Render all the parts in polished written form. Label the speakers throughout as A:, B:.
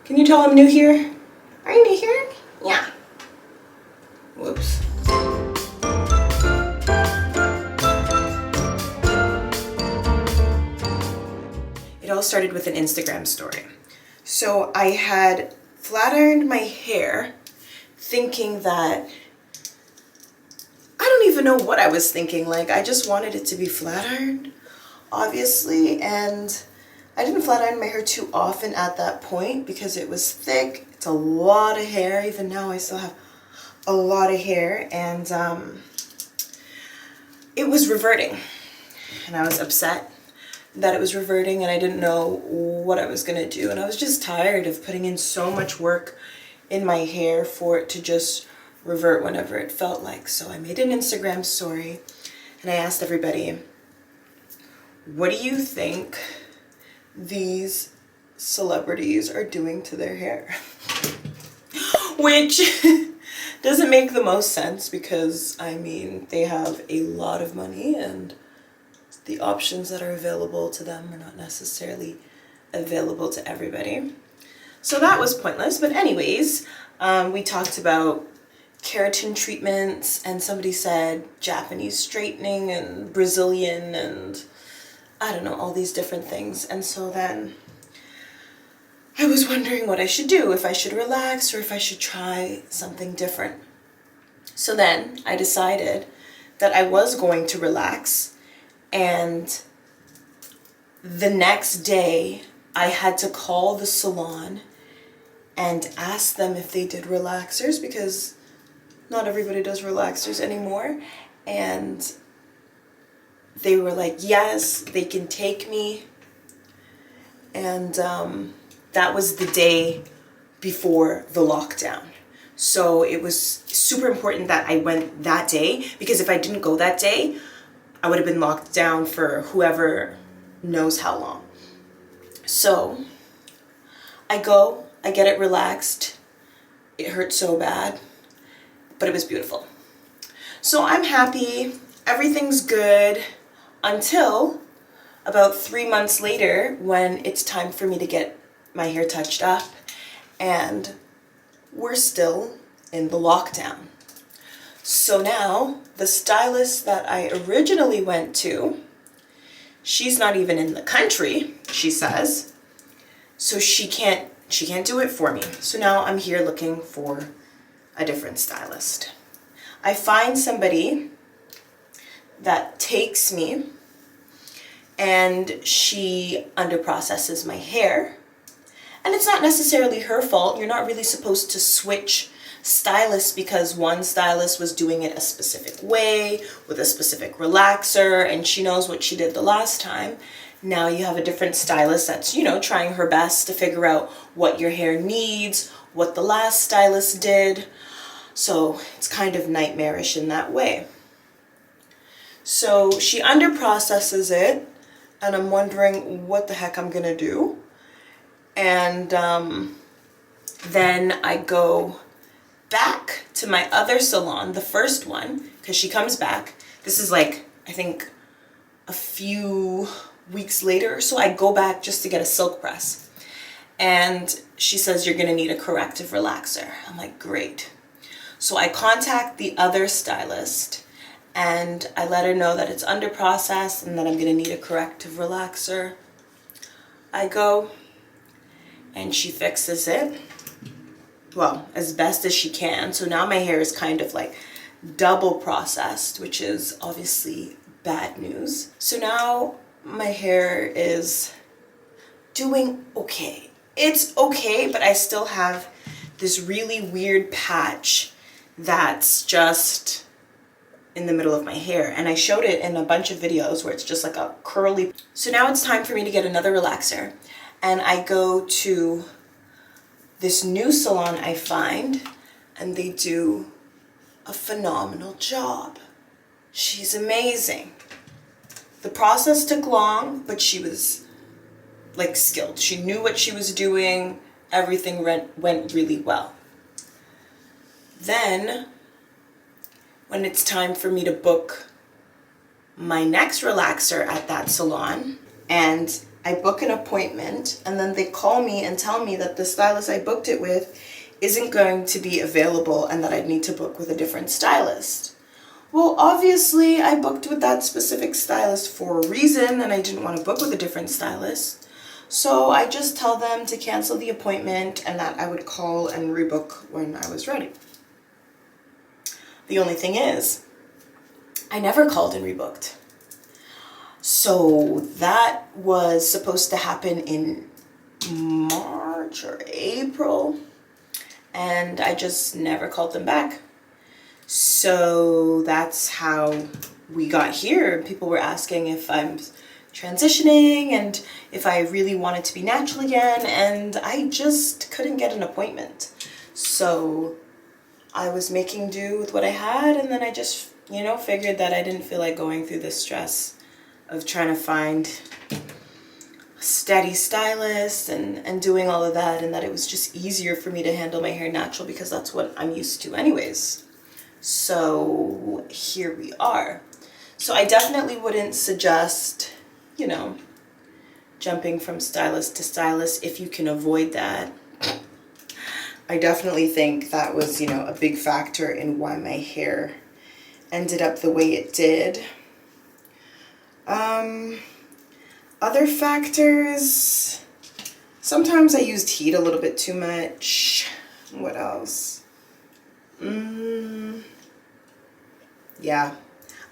A: Can you tell I'm new here? Are you new here? Yeah. Whoops. It all started with an Instagram story. So I had flat ironed my hair thinking that, I don't even know what I was thinking. Like, I just wanted it to be flat ironed, obviously, and I didn't flat iron my hair too often at that point because it was thick. It's a lot of hair. Even now I still have a lot of hair, and it was reverting, and I was upset that it was reverting, and I didn't know what I was gonna do, and I was just tired of putting in so much work in my hair for it to just revert whenever it felt like. So I made an Instagram story and I asked everybody, what do you think these celebrities are doing to their hair? Which doesn't make the most sense because, I mean, they have a lot of money and the options that are available to them are not necessarily available to everybody. So that was pointless. But anyways, we talked about keratin treatments, and somebody said Japanese straightening and Brazilian and I don't know, all these different things. And so then I was wondering what I should do, if I should relax or if I should try something different. So then I decided that I was going to relax, and the next day I had to call the salon and ask them if they did relaxers, because not everybody does relaxers anymore. And they were like, yes, they can take me. And that was the day before the lockdown. So it was super important that I went that day, because if I didn't go that day, I would have been locked down for whoever knows how long. So I go, I get it relaxed. It hurt so bad, but it was beautiful. So I'm happy, everything's good, until about 3 months later when it's time for me to get my hair touched up, and we're still in the lockdown. So now the stylist that I originally went to, she's not even in the country, she says, so she can't do it for me. So now I'm here looking for a different stylist. I find somebody that takes me, and she underprocesses my hair. And it's not necessarily her fault. You're not really supposed to switch stylists because one stylist was doing it a specific way with a specific relaxer, and she knows what she did the last time. Now you have a different stylist that's, you know, trying her best to figure out what your hair needs, what the last stylist did. So it's kind of nightmarish in that way. So she underprocesses it, and I'm wondering what the heck I'm gonna do. And then I go back to my other salon, the first one, because she comes back. This is like, I think, a few weeks later or so. I go back just to get a silk press. And she says, you're gonna need a corrective relaxer. I'm like, great. So I contact the other stylist, and I let her know that it's under process and that I'm gonna need a corrective relaxer. I go, and she fixes it, well, as best as she can. So now my hair is kind of like double processed, which is obviously bad news. So now my hair is doing okay. It's okay, but I still have this really weird patch that's just in the middle of my hair. And I showed it in a bunch of videos where it's just like a curly. So now it's time for me to get another relaxer. And I go to this new salon I find, and they do a phenomenal job. She's amazing. The process took long, but she was like skilled. She knew what she was doing. Everything went really well. Then, when it's time for me to book my next relaxer at that salon, and I book an appointment, and then they call me and tell me that the stylist I booked it with isn't going to be available and that I'd need to book with a different stylist. Well, obviously, I booked with that specific stylist for a reason, and I didn't want to book with a different stylist. So I just tell them to cancel the appointment and that I would call and rebook when I was ready. The only thing is, I never called and rebooked. So that was supposed to happen in March or April, and I just never called them back. So that's how we got here. People were asking if I'm transitioning and if I really wanted to be natural again, and I just couldn't get an appointment. So I was making do with what I had, and then I just, figured that I didn't feel like going through the stress of trying to find a steady stylist and doing all of that, and that it was just easier for me to handle my hair natural because that's what I'm used to anyways. So here we are. So I definitely wouldn't suggest, jumping from stylist to stylist if you can avoid that. I definitely think that was, a big factor in why my hair ended up the way it did. Other factors, sometimes I used heat a little bit too much. What else? Yeah,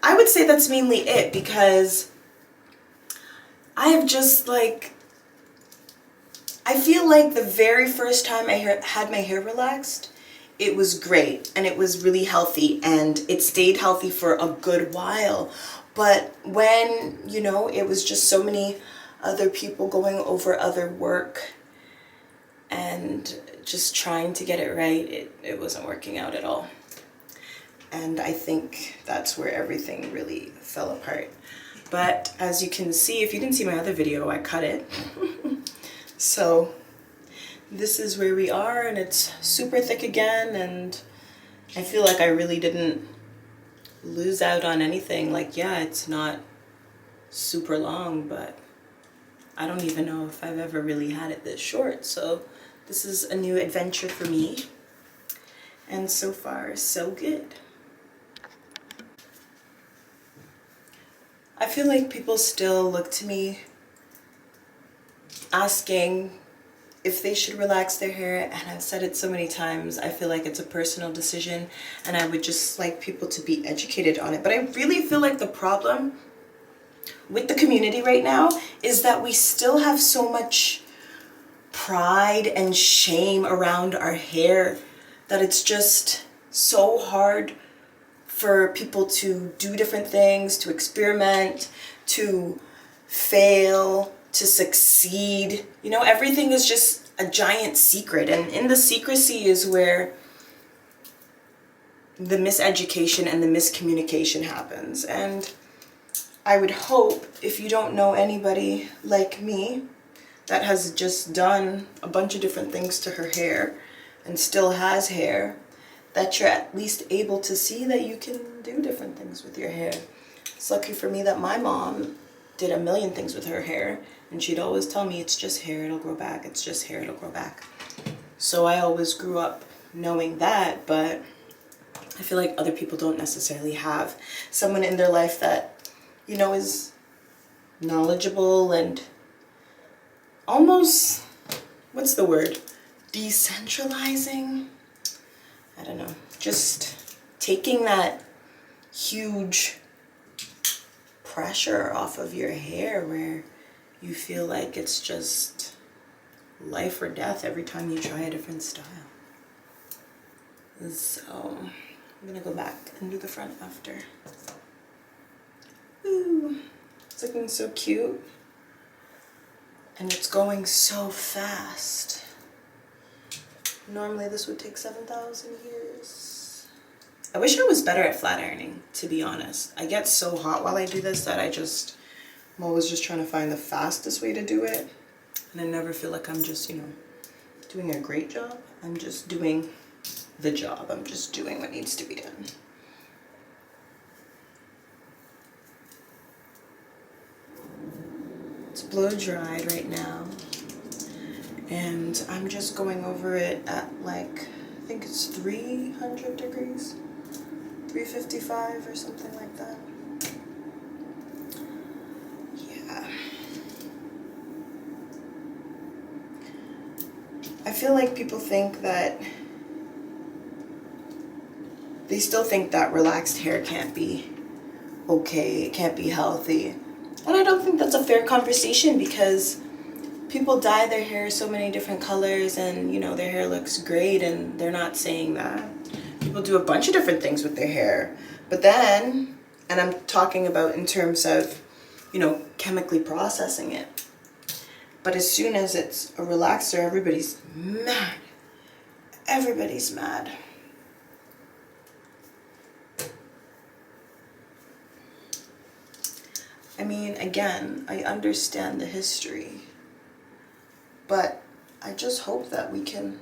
A: I would say that's mainly it, because I have just I feel like the very first time I had my hair relaxed, it was great and it was really healthy and it stayed healthy for a good while. But when, it was just so many other people going over other work and just trying to get it right, it wasn't working out at all. And I think that's where everything really fell apart. But as you can see, if you didn't see my other video, I cut it. So this is where we are, and it's super thick again, and I feel like I really didn't lose out on anything. Yeah, it's not super long, but I don't even know if I've ever really had it this short. So this is a new adventure for me, and so far so good. I feel like people still look to me asking if they should relax their hair, and I've said it so many times, I feel like it's a personal decision and I would just like people to be educated on it. But I really feel like the problem with the community right now is that we still have so much pride and shame around our hair that it's just so hard for people to do different things, to experiment, to fail, to succeed. Everything is just a giant secret, and in the secrecy is where the miseducation and the miscommunication happens. And I would hope, if you don't know anybody like me that has just done a bunch of different things to her hair and still has hair, that you're at least able to see that you can do different things with your hair. It's lucky for me that my mom did a million things with her hair, and she'd always tell me, it's just hair, it'll grow back, it's just hair, it'll grow back. So I always grew up knowing that, but I feel like other people don't necessarily have someone in their life that, is knowledgeable and almost, what's the word, decentralizing? I don't know, just taking that huge pressure off of your hair where you feel like it's just life or death every time you try a different style. So I'm gonna go back and do the front after. Ooh, it's looking so cute. And it's going so fast. Normally this would take 7,000 years. I wish I was better at flat ironing, to be honest. I get so hot while I do this that I'm always just trying to find the fastest way to do it. And I never feel like I'm just, doing a great job. I'm just doing the job. I'm just doing what needs to be done. It's blow dried right now, and I'm just going over it at like, I think it's 300 degrees, 355 or something like that. Yeah. I feel like people think that, they still think that relaxed hair can't be okay, it can't be healthy. And I don't think that's a fair conversation, because people dye their hair so many different colors and, you know, their hair looks great, and they're not saying that. People do a bunch of different things with their hair. But then, and I'm talking about in terms of, you know, chemically processing it. But as soon as it's a relaxer, everybody's mad. Everybody's mad. I mean, again, I understand the history, but I just hope that we can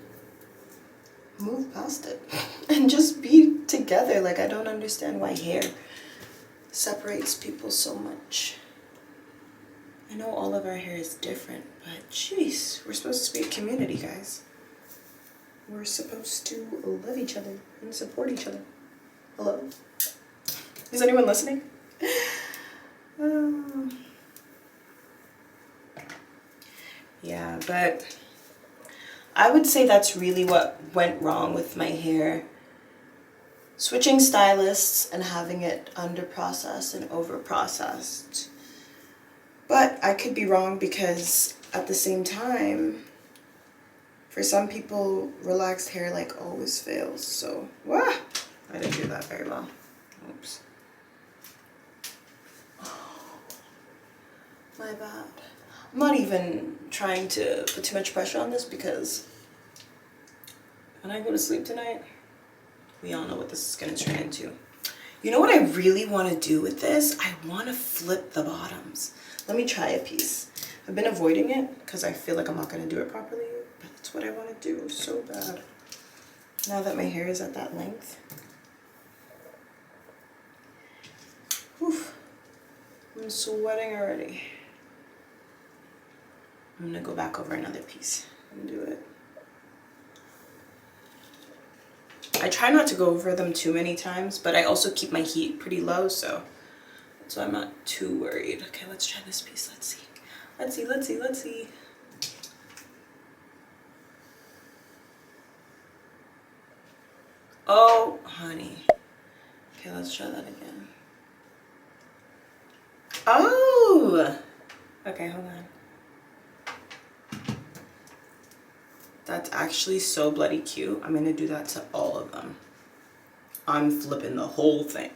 A: move past it and just be together. Like, I don't understand why hair separates people so much. I know all of our hair is different, but jeez, we're supposed to be a community, guys. We're supposed to love each other and support each other. Hello? Is anyone listening? Yeah, but I would say that's really what went wrong with my hair. Switching stylists and having it under-processed and over-processed. But I could be wrong, because at the same time, for some people, relaxed hair like always fails. So, I didn't do that very well. Oops. My bad. I'm not even trying to put too much pressure on this, because when I go to sleep tonight, we all know what this is going to turn into. You know what I really want to do with this? I want to flip the bottoms. Let me try a piece. I've been avoiding it because I feel like I'm not going to do it properly, but that's what I want to do so bad. Now that my hair is at that length. Oof. I'm sweating already. I'm gonna go back over another piece and do it. I try not to go over them too many times, but I also keep my heat pretty low, so that's why I'm not too worried. Okay, let's try this piece. Let's see. Let's see, let's see, let's see. Oh, honey. Okay, let's try that again. Oh! Okay, hold on. That's actually so bloody cute. I'm gonna do that to all of them. I'm flipping the whole thing.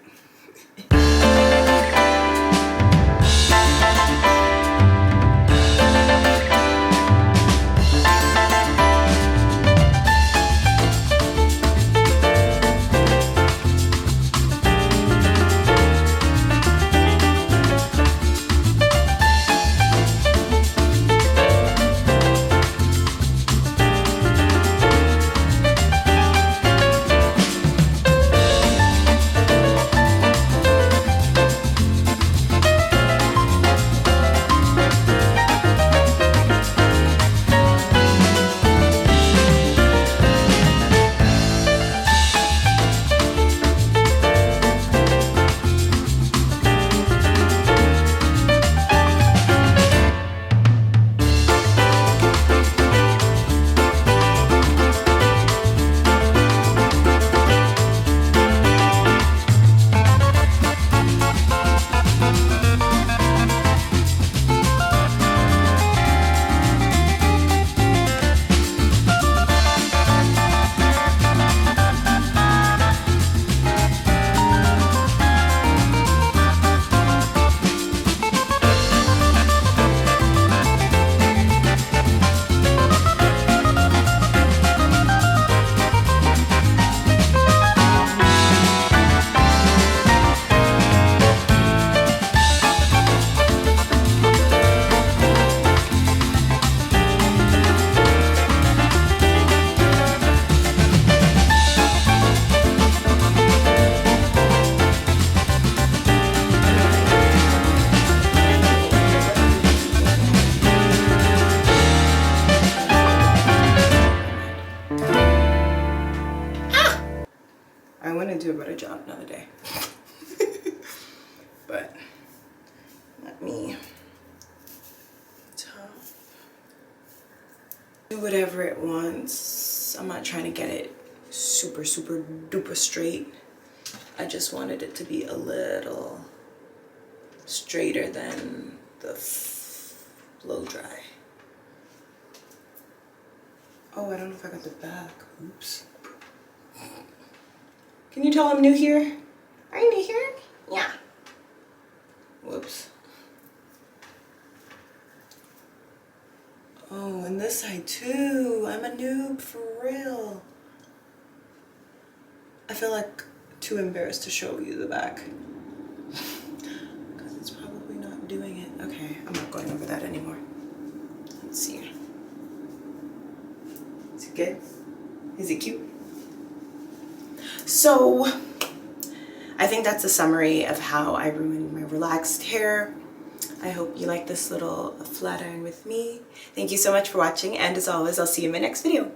A: want to do a better job another day. But let me do whatever it wants. I'm not trying to get it super duper straight. I just wanted it to be a little straighter than the blow dry. Oh, I don't know if I got the back. Oops. Can you tell I'm new here? Are you new here? Yeah. Whoops. Oh, and this side too. I'm a noob for real. I feel like too embarrassed to show you the back. Because it's probably not doing it. Okay, I'm not going over that anymore. Let's see. Is it good? Is it cute? So, I think that's a summary of how I ruined my relaxed hair. I hope you like this little flat iron with me. Thank you so much for watching, and as always, I'll see you in my next video.